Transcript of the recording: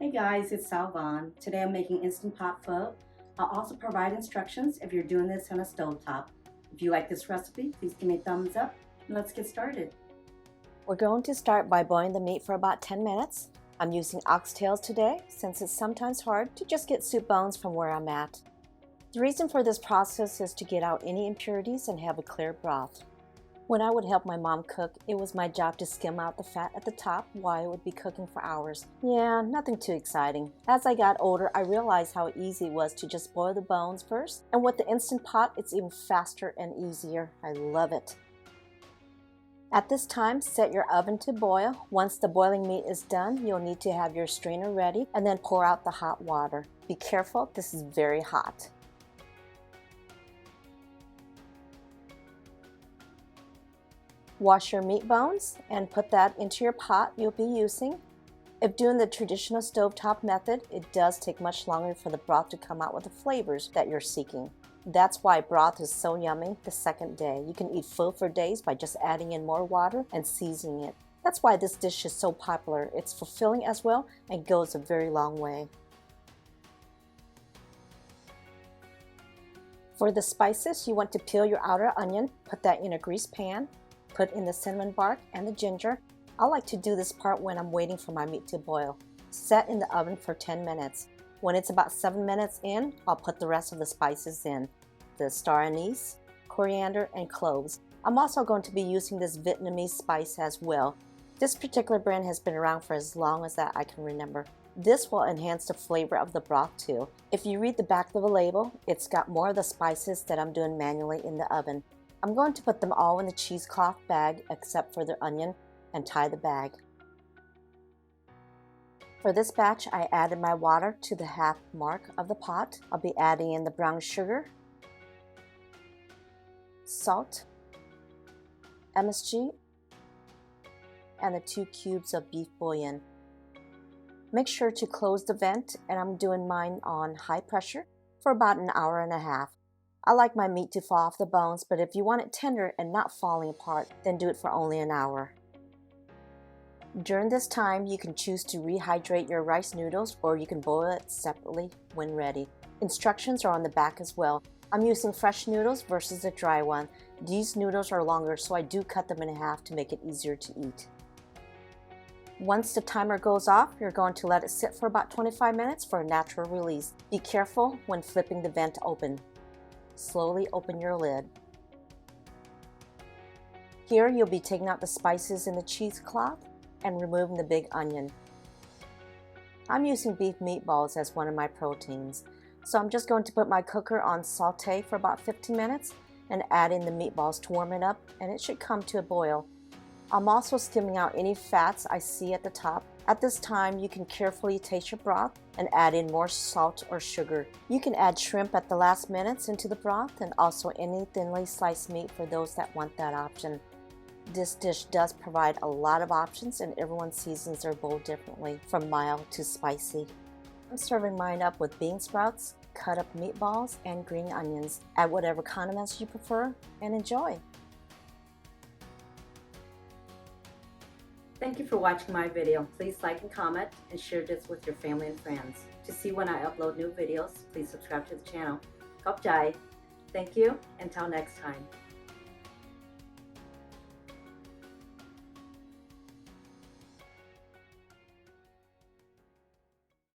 Hey guys, it's Salvan. Today I'm making Instant Pot Pho. I'll also provide instructions if you're doing this on a stovetop. If you like this recipe, please give me a thumbs up and let's get started. We're going to start by boiling the meat for about 10 minutes. I'm using oxtails today since it's sometimes hard to just get soup bones from where I'm at. The reason for this process is to get out any impurities and have a clear broth. When I would help my mom cook, it was my job to skim out the fat at the top while I would be cooking for hours. Yeah, nothing too exciting. As I got older, I realized how easy it was to just boil the bones first, and with the Instant Pot, it's even faster and easier. I love it. At this time, set your oven to boil. Once the boiling meat is done, you'll need to have your strainer ready and then pour out the hot water. Be careful, this is very hot. Wash your meat bones and put that into your pot you'll be using. If doing the traditional stovetop method, it does take much longer for the broth to come out with the flavors that you're seeking. That's why broth is so yummy the second day. You can eat pho for days by just adding in more water and seasoning it. That's why this dish is so popular. It's fulfilling as well and goes a very long way. For the spices, you want to peel your outer onion, put that in a greased pan. Put in the cinnamon bark and the ginger. I like to do this part when I'm waiting for my meat to boil. Set in the oven for 10 minutes. When it's about 7 minutes in, I'll put the rest of the spices in. The star anise, coriander, and cloves. I'm also going to be using this Vietnamese spice as well. This particular brand has been around for as long as that I can remember. This will enhance the flavor of the broth too. If you read the back of the label, it's got more of the spices that I'm doing manually in the oven. I'm going to put them all in the cheesecloth bag except for the onion and tie the bag. For this batch, I added my water to the half mark of the pot. I'll be adding in the brown sugar, salt, MSG, and the 2 cubes of beef bouillon. Make sure to close the vent, and I'm doing mine on high pressure for about an hour and a half. I like my meat to fall off the bones, but if you want it tender and not falling apart, then do it for only an hour. During this time, you can choose to rehydrate your rice noodles or you can boil it separately when ready. Instructions are on the back as well. I'm using fresh noodles versus a dry one. These noodles are longer, so I do cut them in half to make it easier to eat. Once the timer goes off, you're going to let it sit for about 25 minutes for a natural release. Be careful when flipping the vent open. Slowly open your lid. Here you'll be taking out the spices in the cheesecloth and removing the big onion. I'm using beef meatballs as one of my proteins, so I'm just going to put my cooker on saute for about 15 minutes and add in the meatballs to warm it up, and it should come to a boil. I'm also skimming out any fats I see at the top. At this time, you can carefully taste your broth and add in more salt or sugar. You can add shrimp at the last minutes into the broth and also any thinly sliced meat for those that want that option. This dish does provide a lot of options and everyone seasons their bowl differently, from mild to spicy. I'm serving mine up with bean sprouts, cut up meatballs, and green onions. Add whatever condiments you prefer and enjoy. Thank you for watching my video. Please like and comment and share this with your family and friends. To see when I upload new videos, please subscribe to the channel. Khop Jai. Thank you. Until next time.